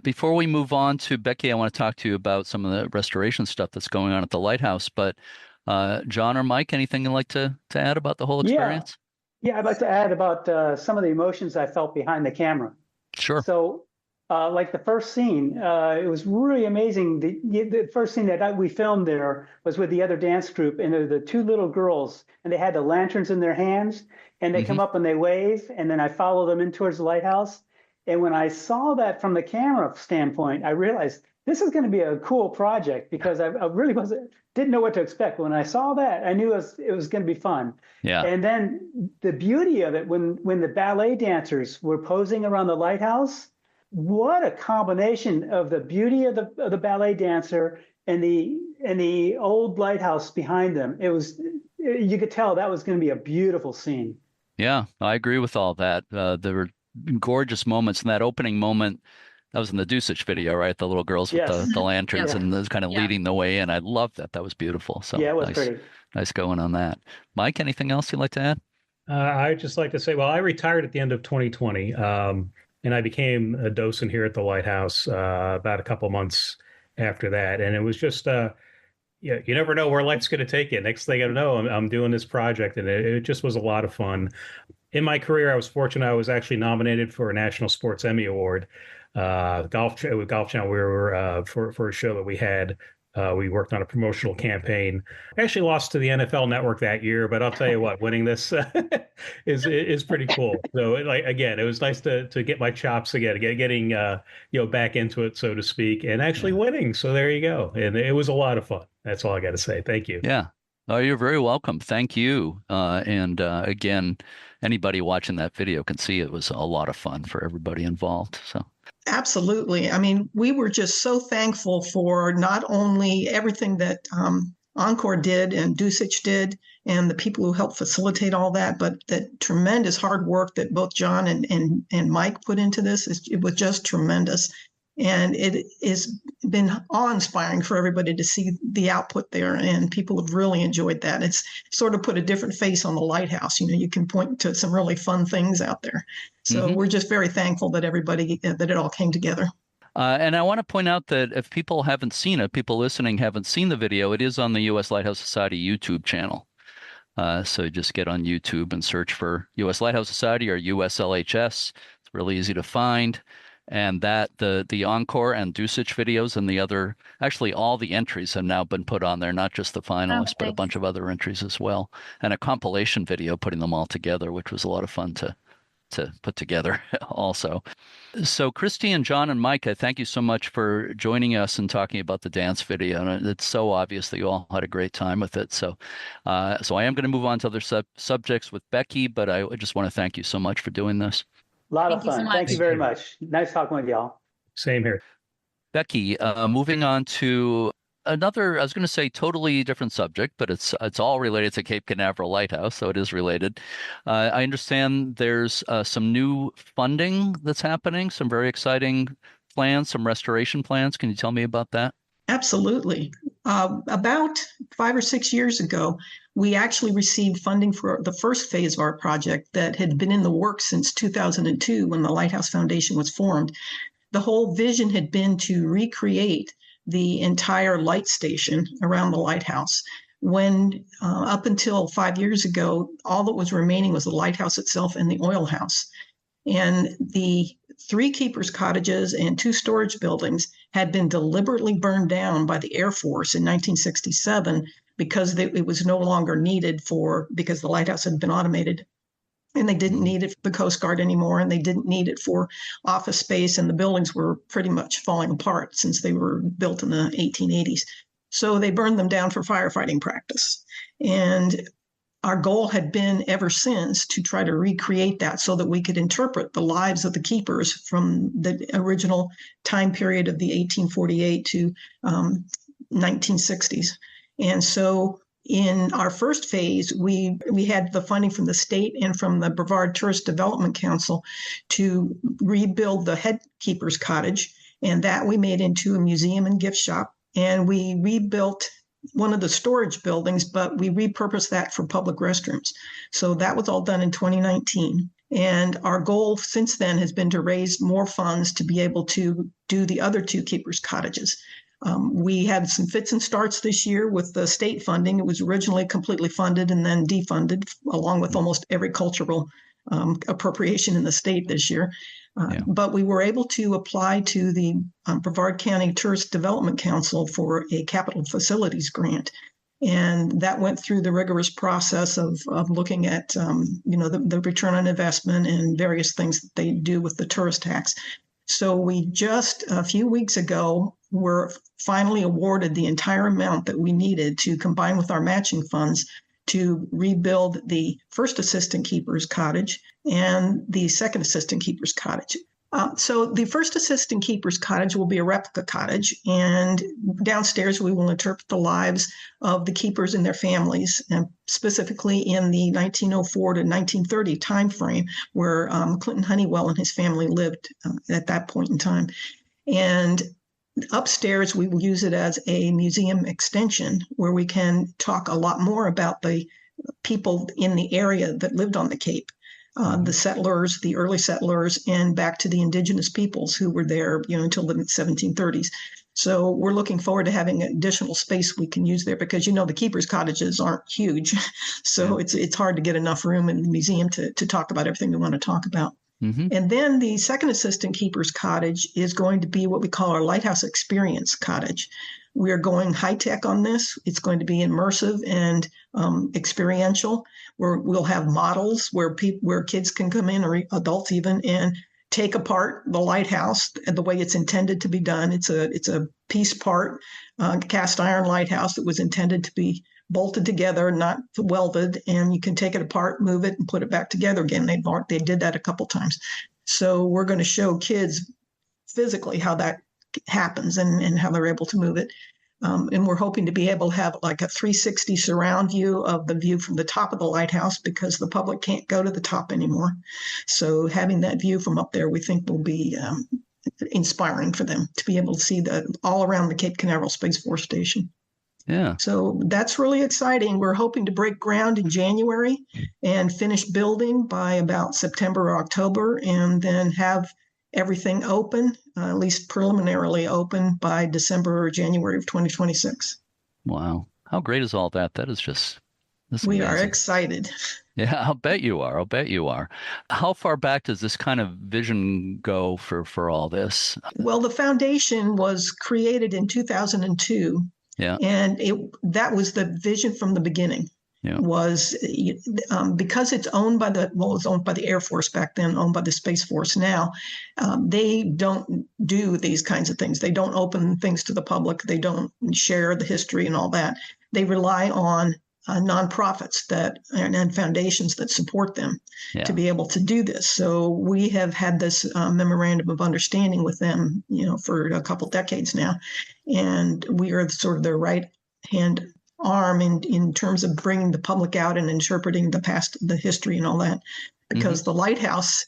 Before we move on to Becky, I want to talk to you about some of the restoration stuff that's going on at the Lighthouse. But John or Mike, anything you'd like to add about the whole experience? Yeah, I'd like to add about some of the emotions I felt behind the camera. Sure. So, like the first scene, it was really amazing. The first scene that we filmed there was with the other dance group, and there were the two little girls, and they had the lanterns in their hands, and they come up and they wave, and then I follow them in towards the lighthouse. And when I saw that from the camera standpoint, I realized this is going to be a cool project, because I really didn't know what to expect. When I saw that, I knew it was going to be fun. Yeah. And then the beauty of it, when the ballet dancers were posing around the lighthouse, what a combination of the beauty of the ballet dancer and the old lighthouse behind them. You could tell that was going to be a beautiful scene. Yeah, I agree with all that. There were gorgeous moments in that opening moment. That was in the Dusich video, right? The little girls with the lanterns and those kind of leading the way in. I loved that. That was beautiful. So yeah, it was pretty. Nice going on that. Mike, anything else you'd like to add? I'd just like to say, well, I retired at the end of 2020, and I became a docent here at the Lighthouse about a couple months after that. And it was just, you never know where life's going to take you. Next thing I know, I'm doing this project, and it just was a lot of fun. In my career, I was fortunate. I was actually nominated for a National Sports Emmy Award. With Golf Channel, we were for a show that we had. We worked on a promotional campaign. I actually lost to the NFL Network that year, but I'll tell you what, winning this is pretty cool. So, again, it was nice to get my chops again, getting back into it, so to speak, and actually winning. So there you go, and it was a lot of fun. That's all I got to say. Thank you. Yeah. Oh, you're very welcome. Thank you. And again, anybody watching that video can see it was a lot of fun for everybody involved. So. Absolutely. I mean, we were just so thankful for not only everything that Encore did and Dusich did and the people who helped facilitate all that, but that tremendous hard work that both John and Mike put into this. It was just tremendous. And it has been awe-inspiring for everybody to see the output there, and people have really enjoyed that. It's sort of put a different face on the Lighthouse. You can point to some really fun things out there. So we're just very thankful that that it all came together. And I want to point out that if people haven't seen it, people listening haven't seen the video, it is on the U.S. Lighthouse Society YouTube channel. So just get on YouTube and search for U.S. Lighthouse Society or USLHS. It's really easy to find. And that the Encore and Dusich videos and the other, actually all the entries have now been put on there, not just the finalists, but a bunch of other entries as well. And a compilation video putting them all together, which was a lot of fun to put together also. So Kristy and John and Mike, I thank you so much for joining us and talking about the dance video. And it's so obvious that you all had a great time with it. So I am going to move on to other subjects with Becky, but I just want to thank you so much for doing this. A lot of fun. Thank you very much. Nice talking with y'all. Same here. Becky, moving on to another, I was going to say totally different subject, but it's all related to Cape Canaveral Lighthouse, so it is related. I understand there's some new funding that's happening, some very exciting plans, some restoration plans. Can you tell me about that? Absolutely. About 5 or 6 years ago, we actually received funding for the first phase of our project that had been in the works since 2002 when the Lighthouse Foundation was formed. The whole vision had been to recreate the entire light station around the lighthouse. When up until 5 years ago, all that was remaining was the lighthouse itself and the oil house. And the 3 keepers' cottages and 2 storage buildings had been deliberately burned down by the Air Force in 1967 because it was no longer needed because the lighthouse had been automated. And they didn't need it for the Coast Guard anymore, and they didn't need it for office space, and the buildings were pretty much falling apart since they were built in the 1880s. So they burned them down for firefighting practice. And our goal had been ever since to try to recreate that so that we could interpret the lives of the keepers from the original time period of the 1848 to 1960s. And so in our first phase, we had the funding from the state and from the Brevard Tourist Development Council to rebuild the head keeper's cottage. And that we made into a museum and gift shop. And we rebuilt one of the storage buildings, but we repurposed that for public restrooms. So that was all done in 2019. And our goal since then has been to raise more funds to be able to do the other two keepers' cottages. We had some fits and starts this year with the state funding. It was originally completely funded and then defunded, along with almost every cultural appropriation in the state this year. But we were able to apply to the Brevard County Tourist Development Council for a capital facilities grant. And that went through the rigorous process of looking at, the return on investment and various things that they do with the tourist tax. So we just a few weeks ago were finally awarded the entire amount that we needed to combine with our matching funds to rebuild the first assistant keeper's cottage and the second assistant keeper's cottage. So the first assistant keeper's cottage will be a replica cottage, and downstairs we will interpret the lives of the keepers and their families, and specifically in the 1904 to 1930 timeframe where Clinton Honeywell and his family lived at that point in time. And upstairs, we will use it as a museum extension where we can talk a lot more about the people in the area that lived on the Cape, the settlers, the early settlers, and back to the indigenous peoples who were there, until the 1730s. So we're looking forward to having additional space we can use there because, the keepers' cottages aren't huge. So it's hard to get enough room in the museum to talk about everything we want to talk about. Mm-hmm. And then the second assistant keeper's cottage is going to be what we call our Lighthouse Experience Cottage. We are going high tech on this. It's going to be immersive and experiential, where we'll have models where kids can come in, or adults even, and take apart the lighthouse the way it's intended to be done. It's a piece part cast iron lighthouse that was intended to be bolted together, not welded, and you can take it apart, move it, and put it back together again. They did that a couple times. So we're going to show kids physically how that happens and how they're able to move it. And we're hoping to be able to have like a 360 surround view of the view from the top of the lighthouse because the public can't go to the top anymore. So having that view from up there, we think will be inspiring for them to be able to see all around the Cape Canaveral Space Force Station. Yeah. So that's really exciting. We're hoping to break ground in January and finish building by about September or October, and then have everything open, at least preliminarily open, by December or January of 2026. Wow. How great is all that? That is just... We are excited. Yeah, I'll bet you are. How far back does this kind of vision go for all this? Well, the foundation was created in 2002. Yeah. And that was the vision from the beginning. Yeah. Was because it's owned by it's owned by the Air Force back then, owned by the Space Force now. They don't do these kinds of things. They don't open things to the public. They don't share the history and all that. They rely on nonprofits and foundations that support them to be able to do this. So we have had this memorandum of understanding with them, for a couple decades now, and we are sort of their right hand arm in terms of bringing the public out and interpreting the past, the history, and all that. Because the lighthouse,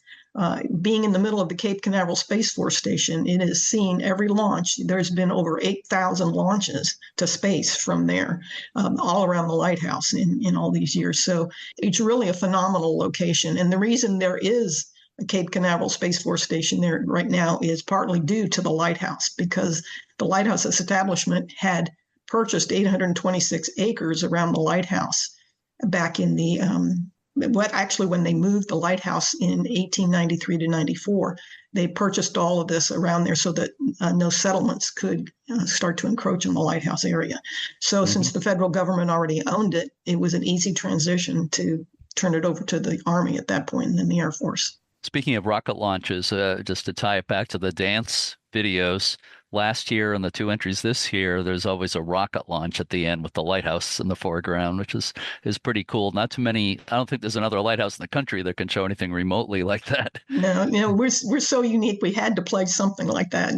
being in the middle of the Cape Canaveral Space Force Station, it has seen every launch. There's been over 8,000 launches to space from there, all around the lighthouse in all these years. So it's really a phenomenal location. And the reason there is a Cape Canaveral Space Force Station there right now is partly due to the lighthouse, because the lighthouse establishment had purchased 826 acres around the lighthouse back in the when they moved the lighthouse in 1893 to 94, they purchased all of this around there so that no settlements could start to encroach on the lighthouse area. So since the federal government already owned it, it was an easy transition to turn it over to the Army at that point and then the Air Force. Speaking of rocket launches, just to tie it back to the dance videos, last year and the 2 entries this year, there's always a rocket launch at the end with the lighthouse in the foreground, which is pretty cool. Not too many. I don't think there's another lighthouse in the country that can show anything remotely like that. No, we're so unique. We had to play something like that,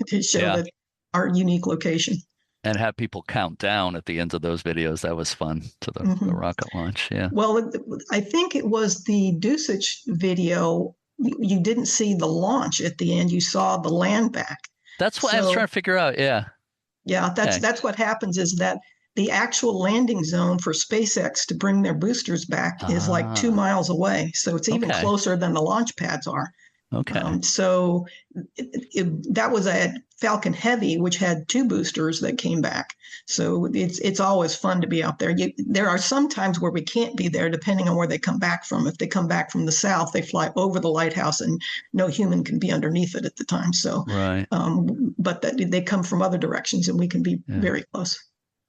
to show that our unique location. And have people count down at the ends of those videos. That was fun, to the rocket launch. Yeah. Well, I think it was the Dusich video. You didn't see the launch at the end. You saw the land back. That's what I was trying to figure out. Yeah. Yeah, that's what happens, is that the actual landing zone for SpaceX to bring their boosters back is like 2 miles away. So it's even closer than the launch pads are. Okay. So that was at Falcon Heavy, which had 2 boosters that came back. So it's always fun to be out there. There are some times where we can't be there, depending on where they come back from. If they come back from the south, they fly over the lighthouse, and no human can be underneath it at the time. So, right. But they come from other directions, and we can be very close.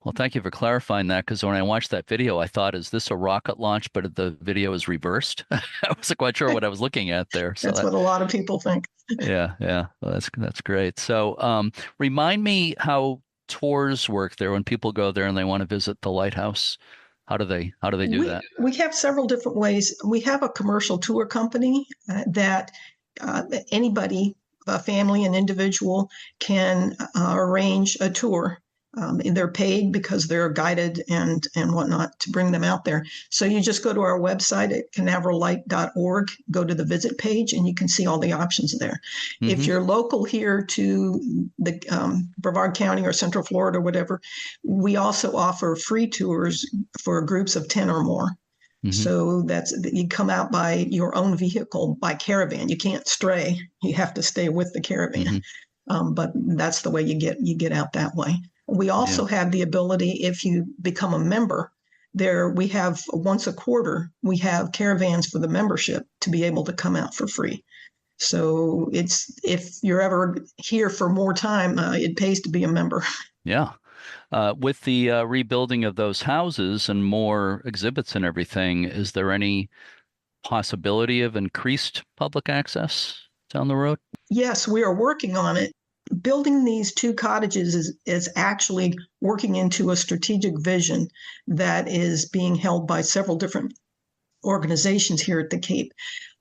Well, thank you for clarifying that, because when I watched that video, I thought, is this a rocket launch, but the video is reversed? I wasn't quite sure what I was looking at there. So that's what a lot of people think. Yeah. Well, that's great. So remind me how tours work there when people go there and they want to visit the lighthouse. How do they do that? We have several different ways. We have a commercial tour company that anybody, a family, an individual, can arrange a tour. And they're paid because they're guided and whatnot to bring them out there. So you just go to our website at canaverallight.org, go to the visit page, and you can see all the options there. If you're local here to the Brevard County or Central Florida or whatever, we also offer free tours for groups of 10 or more. So you come out by your own vehicle, by caravan. You can't stray. You have to stay with the caravan. But that's the way you get out that way. We also have the ability, if you become a member, we have once a quarter, we have caravans for the membership to be able to come out for free. So if you're ever here for more time, it pays to be a member. Yeah. With the rebuilding of those houses and more exhibits and everything, is there any possibility of increased public access down the road? Yes, we are working on it. Building these 2 cottages is actually working into a strategic vision that is being held by several different organizations here at the Cape.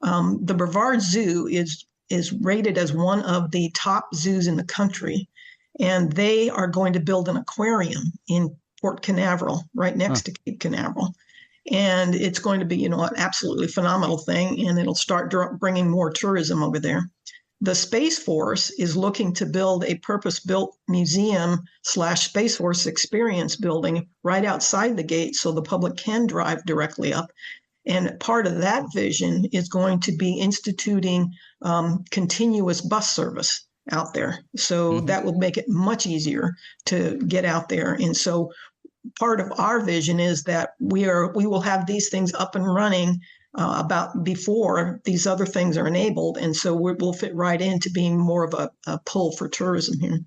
The Brevard Zoo is rated as one of the top zoos in the country, and they are going to build an aquarium in Port Canaveral, right next to Cape Canaveral. And it's going to be, an absolutely phenomenal thing, and it'll start bringing more tourism over there. The Space Force is looking to build a purpose-built museum / Space Force experience building right outside the gate so the public can drive directly up. And part of that vision is going to be instituting continuous bus service out there. So that will make it much easier to get out there. And so part of our vision is that we will have these things up and running about before these other things are enabled. And so we'll fit right into being more of a pull for tourism here.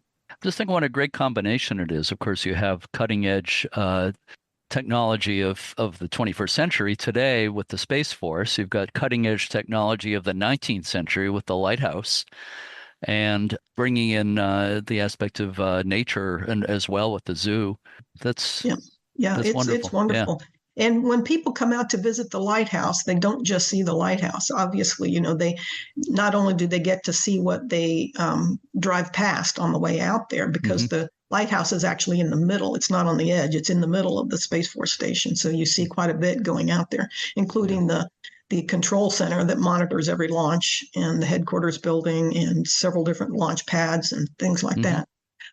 Just think what a great combination it is. Of course, you have cutting edge technology of the 21st century today with the Space Force. You've got cutting edge technology of the 19th century with the lighthouse, and bringing in the aspect of nature and as well with the zoo. That's it's wonderful. It's wonderful. Yeah. And when people come out to visit the lighthouse, they don't just see the lighthouse. Obviously, they not only do they get to see what they drive past on the way out there, because the lighthouse is actually in the middle. It's not on the edge. It's in the middle of the Space Force station. So you see quite a bit going out there, including the control center that monitors every launch, and the headquarters building, and several different launch pads and things like that.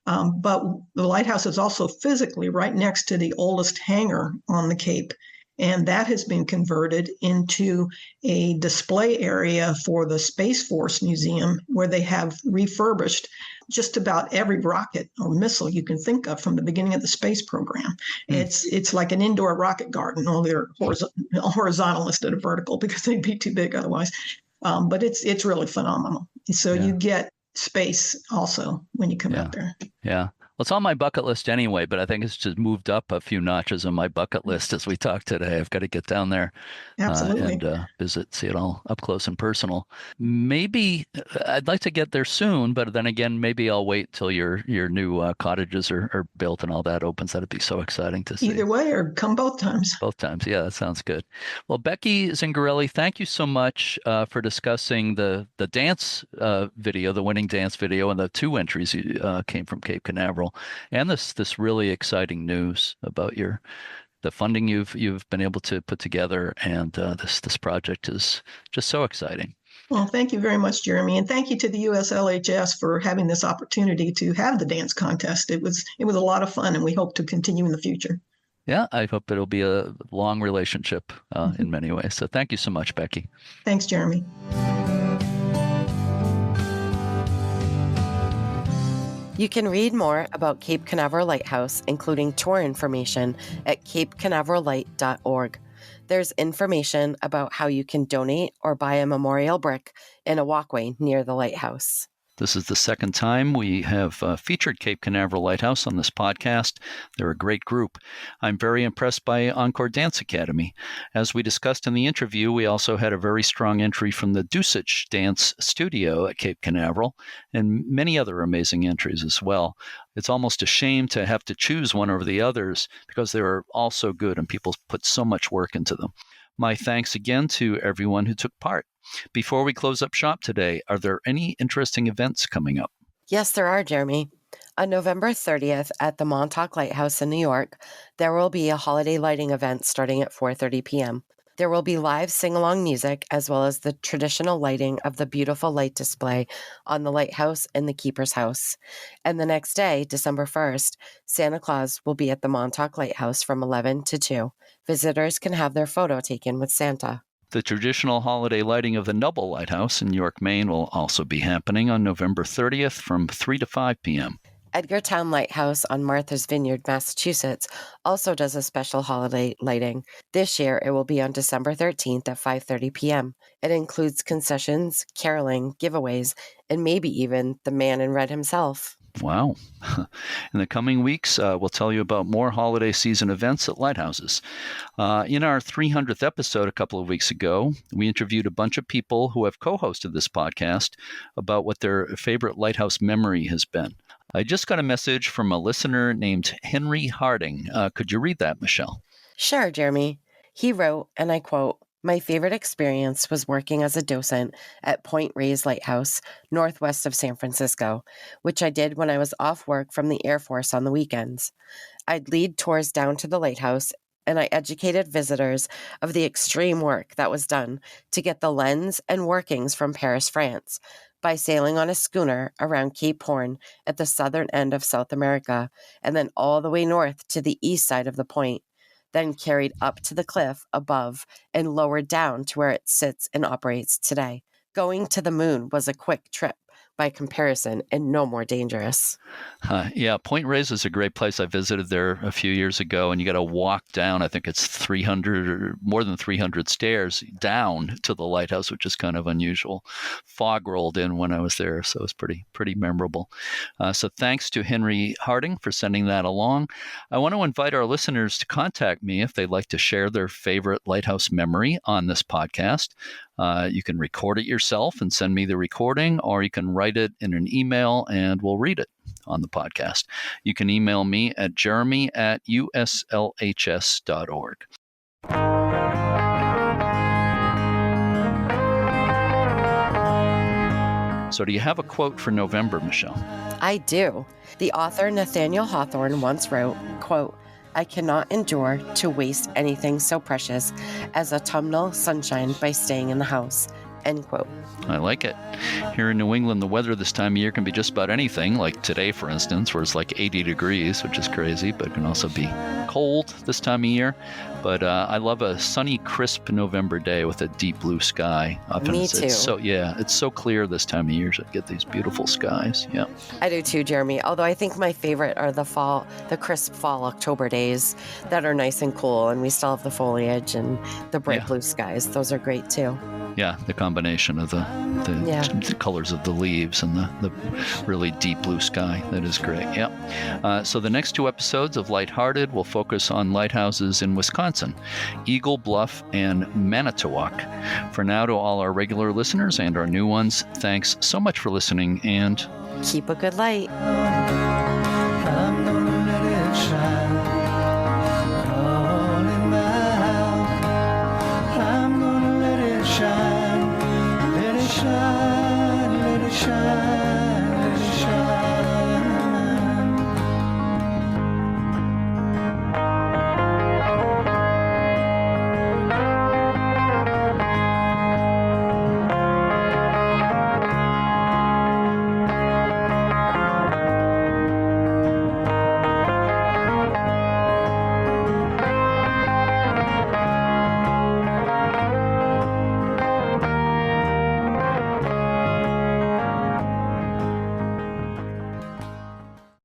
But the lighthouse is also physically right next to the oldest hangar on the Cape. And that has been converted into a display area for the Space Force Museum, where they have refurbished just about every rocket or missile you can think of from the beginning of the space program. It's like an indoor rocket garden, only they're horizontal instead of vertical, because they'd be too big otherwise. But it's really phenomenal. So you get space also when you come out there. Yeah. It's on my bucket list anyway, but I think it's just moved up a few notches on my bucket list as we talk today. I've got to get down there Absolutely. and visit, see it all up close and personal. Maybe I'd like to get there soon, but then again, maybe I'll wait till your new cottages are built and all that opens. That'd be so exciting to see. Either way, or come both times. Both times. Yeah, that sounds good. Well, Becky Zingarelli, thank you so much for discussing the dance video, the winning dance video, and the 2 entries came from Cape Canaveral, and this really exciting news about the funding you've been able to put together, and this project is just so exciting. Well, thank you very much, Jeremy, and thank you to the USLHS for having this opportunity to have the dance contest. It was a lot of fun, and we hope to continue in the future. Yeah, I hope it'll be a long relationship in many ways. So thank you so much, Becky. Thanks, Jeremy. You can read more about Cape Canaveral Lighthouse, including tour information, at capecanaverallight.org. There's information about how you can donate or buy a memorial brick in a walkway near the lighthouse. This is the second time we have featured Cape Canaveral Lighthouse on this podcast. They're a great group. I'm very impressed by Encore Dance Academy. As we discussed in the interview, we also had a very strong entry from the Dusich Dance Studio at Cape Canaveral and many other amazing entries as well. It's almost a shame to have to choose one over the others because they are all so good and people put so much work into them. My thanks again to everyone who took part. Before we close up shop today, are there any interesting events coming up? Yes, there are, Jeremy. On November 30th at the Montauk Lighthouse in New York, there will be a holiday lighting event starting at 4:30 p.m. There will be live sing-along music as well as the traditional lighting of the beautiful light display on the lighthouse and the keeper's house. And the next day, December 1st, Santa Claus will be at the Montauk Lighthouse from 11 to 2. Visitors can have their photo taken with Santa. The traditional holiday lighting of the Noble Lighthouse in York, Maine will also be happening on November 30th from 3 to 5 p.m. Edgartown Lighthouse on Martha's Vineyard, Massachusetts, also does a special holiday lighting. This year, it will be on December 13th at 5:30 p.m. It includes concessions, caroling, giveaways, and maybe even the man in red himself. Wow. In the coming weeks, we'll tell you about more holiday season events at lighthouses. In our 300th episode a couple of weeks ago, we interviewed a bunch of people who have co-hosted this podcast about what their favorite lighthouse memory has been. I just got a message from a listener named Henry Harding. Could you read that, Michelle? Sure, Jeremy. He wrote, and I quote, "My favorite experience was working as a docent at Point Reyes Lighthouse, northwest of San Francisco, which I did when I was off work from the Air Force on the weekends. I'd lead tours down to the lighthouse, and I educated visitors of the extreme work that was done to get the lens and workings from Paris, France, by sailing on a schooner around Cape Horn at the southern end of South America, and then all the way north to the east side of the point, then carried up to the cliff above and lowered down to where it sits and operates today. Going to the moon was a quick trip by comparison and no more dangerous." Yeah, Point Reyes is a great place. I visited there a few years ago, and you got to walk down, I think it's 300 or more than 300 stairs down to the lighthouse, which is kind of unusual. Fog rolled in when I was there, so it was pretty memorable. So thanks to Henry Harding for sending that along. I want to invite our listeners to contact me if they'd like to share their favorite lighthouse memory on this podcast. You can record it yourself and send me the recording, or you can write it in an email and we'll read it on the podcast. You can email me at jeremy@uslhs.org. So do you have a quote for November, Michelle? I do. The author Nathaniel Hawthorne once wrote, quote, "I cannot endure to waste anything so precious as autumnal sunshine by staying in the house." End quote. I like it. Here in New England, the weather this time of year can be just about anything, like today, for instance, where it's like 80 degrees, which is crazy, but it can also be cold this time of year. But I love a sunny, crisp November day with a deep blue sky. Me too. It's so clear this time of year, so I get these beautiful skies. Yeah. I do too, Jeremy. Although I think my favorite are the crisp fall October days that are nice and cool, and we still have the foliage and the bright blue skies. Those are great too. Yeah, the combination combination of the colors of the leaves and the really deep blue sky. That is great. Yeah. So the next 2 episodes of Lighthearted will focus on lighthouses in Wisconsin, Eagle Bluff and Manitowoc. For now, to all our regular listeners and our new ones, thanks so much for listening, and keep a good light.